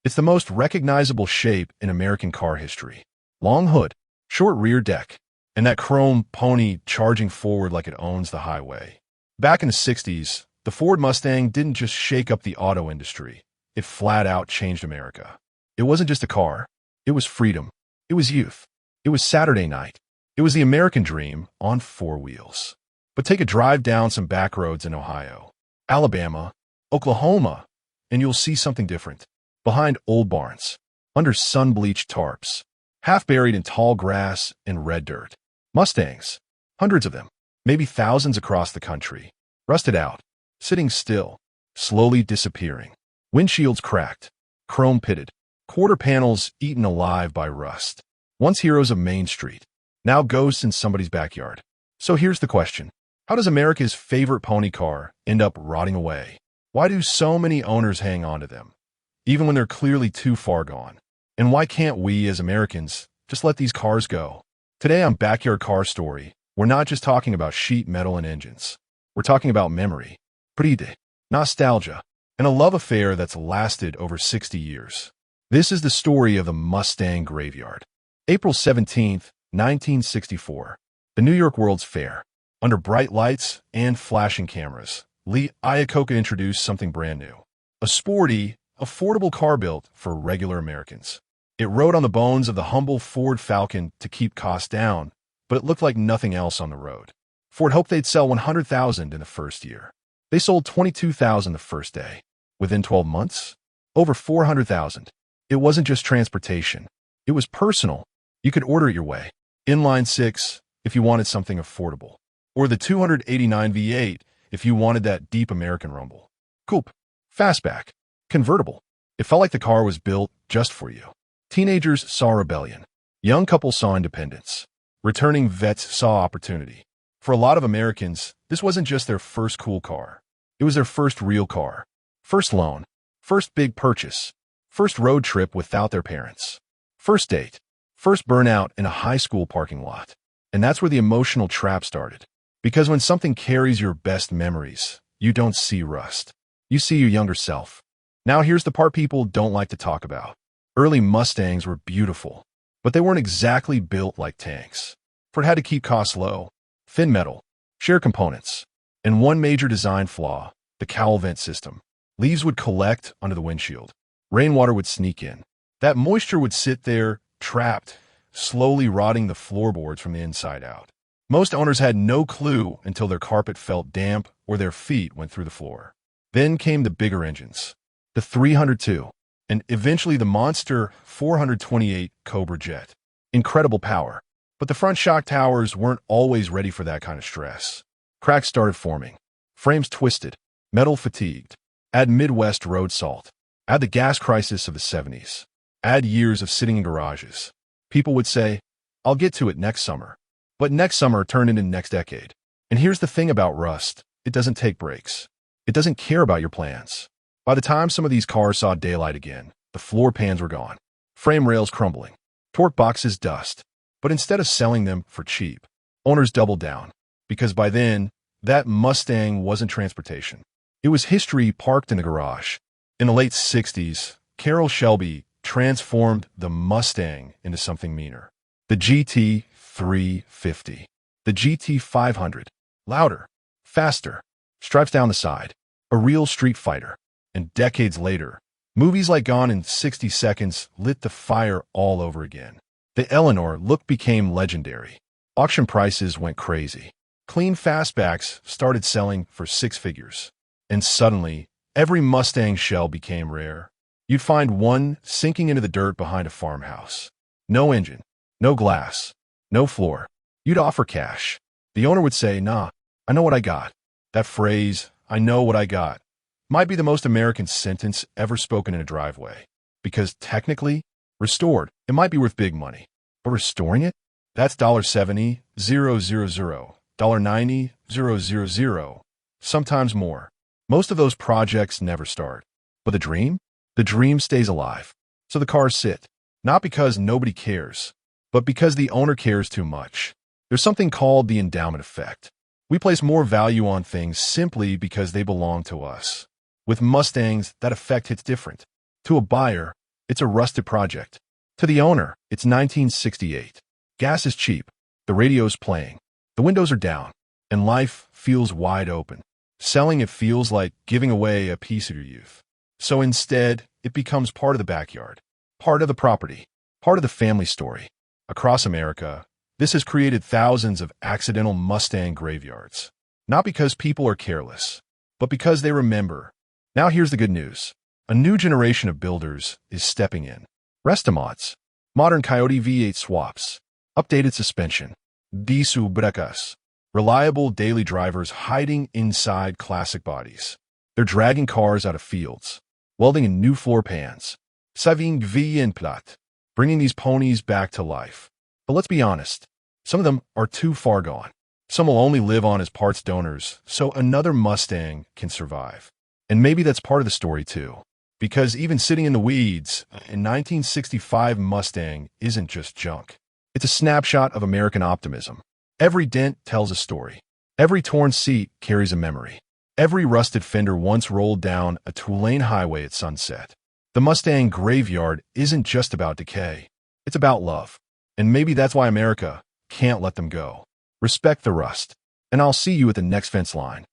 It's the most recognizable shape in American car history. Long hood, short rear deck, and that chrome pony charging forward like it owns the highway. Back in the 60s, the Ford Mustang didn't just shake up the auto industry. It flat out changed America. It wasn't just a car. It was freedom. It was youth. It was Saturday night. It was the American dream on four wheels. But take a drive down some back roads in Ohio, Alabama, Oklahoma, and you'll see something different. Behind old barns, under sun-bleached tarps, half buried in tall grass and red dirt. Mustangs, hundreds of them, maybe thousands across the country, rusted out, sitting still, slowly disappearing. Windshields cracked, chrome pitted, quarter panels eaten alive by rust. Once heroes of Main Street, now ghosts in somebody's backyard. So here's the question. How does America's favorite pony car end up rotting away? Why do so many owners hang on to them, even when they're clearly too far gone? And why can't we, as Americans, just let these cars go? Today on Backyard Car Story, we're not just talking about sheet metal and engines. We're talking about memory, pride, nostalgia, and a love affair that's lasted over 60 years. This is the story of the Mustang Graveyard. April 17th, 1964. The New York World's Fair. Under bright lights and flashing cameras, Lee Iacocca introduced something brand new. A sporty, affordable car built for regular Americans. It rode on the bones of the humble Ford Falcon to keep costs down, but it looked like nothing else on the road. Ford hoped they'd sell 100,000 in the first year. They sold 22,000 the first day. Within 12 months, over 400,000. It wasn't just transportation. It was personal. You could order it your way. Inline 6 if you wanted something affordable. Or the 289 V8 if you wanted that deep American rumble. Coupe, fastback, convertible. It felt like the car was built just for you. Teenagers saw rebellion. Young couples saw independence. Returning vets saw opportunity. For a lot of Americans, this wasn't just their first cool car. It was their first real car. First loan. First big purchase. First road trip without their parents. First date. First burnout in a high school parking lot. And that's where the emotional trap started. Because when something carries your best memories, you don't see rust. You see your younger self. Now here's the part people don't like to talk about. Early Mustangs were beautiful, but they weren't exactly built like tanks. Ford had to keep costs low. Thin metal, shared components, and one major design flaw, the cowl vent system. Leaves would collect under the windshield. Rainwater would sneak in. That moisture would sit there, trapped, slowly rotting the floorboards from the inside out. Most owners had no clue until their carpet felt damp or their feet went through the floor. Then came the bigger engines, the 302, and eventually the monster 428 Cobra Jet. Incredible power, but the front shock towers weren't always ready for that kind of stress. Cracks started forming, frames twisted, metal fatigued. Add Midwest road salt, add the gas crisis of the 70s, add years of sitting in garages. People would say, I'll get to it next summer. But next summer turned into next decade. And here's the thing about rust. It doesn't take breaks. It doesn't care about your plans. By the time some of these cars saw daylight again, the floor pans were gone, frame rails crumbling, torque boxes dust. But instead of selling them for cheap, owners doubled down. Because by then, that Mustang wasn't transportation. It was history parked in a garage. In the late 60s, Carroll Shelby transformed the Mustang into something meaner. The GT350. The GT500. Louder. Faster. Stripes down the side. A real street fighter. And decades later, movies like Gone in 60 Seconds lit the fire all over again. The Eleanor look became legendary. Auction prices went crazy. Clean fastbacks started selling for six figures. And suddenly, every Mustang shell became rare. You'd find one sinking into the dirt behind a farmhouse. No engine, no glass, no floor. You'd offer cash. The owner would say, nah, I know what I got. That phrase, I know what I got, might be the most American sentence ever spoken in a driveway. Because technically, restored, it might be worth big money. But restoring it? That's $1.70, $0.00, $1.90, $0.00, sometimes more. Most of those projects never start. But the dream? The dream stays alive. So the cars sit. Not because nobody cares, but because the owner cares too much. There's something called the endowment effect. We place more value on things simply because they belong to us. With Mustangs, that effect hits different. To a buyer, It's a rusted project. To the owner, it's 1968. Gas is cheap. The radio's playing. The windows are down. And life feels wide open. Selling it feels like giving away a piece of your youth. So instead, it becomes part of the backyard, part of the property, part of the family story. Across America, this has created thousands of accidental Mustang graveyards. Not because people are careless, but because they remember. Now here's the good news. A new generation of builders is stepping in. Restomods, modern Coyote V8 swaps, updated suspension, Disu brecas, reliable daily drivers hiding inside classic bodies. They're dragging cars out of fields, welding in new floor pans, saving vie en plat, bringing these ponies back to life. But let's be honest, some of them are too far gone. Some will only live on as parts donors, so another Mustang can survive. And maybe that's part of the story too. Because even sitting in the weeds, a 1965 Mustang isn't just junk. It's a snapshot of American optimism. Every dent tells a story. Every torn seat carries a memory. Every rusted fender once rolled down a two-lane highway at sunset. The Mustang graveyard isn't just about decay. It's about love. And maybe that's why America can't let them go. Respect the rust. And I'll see you at the next fence line.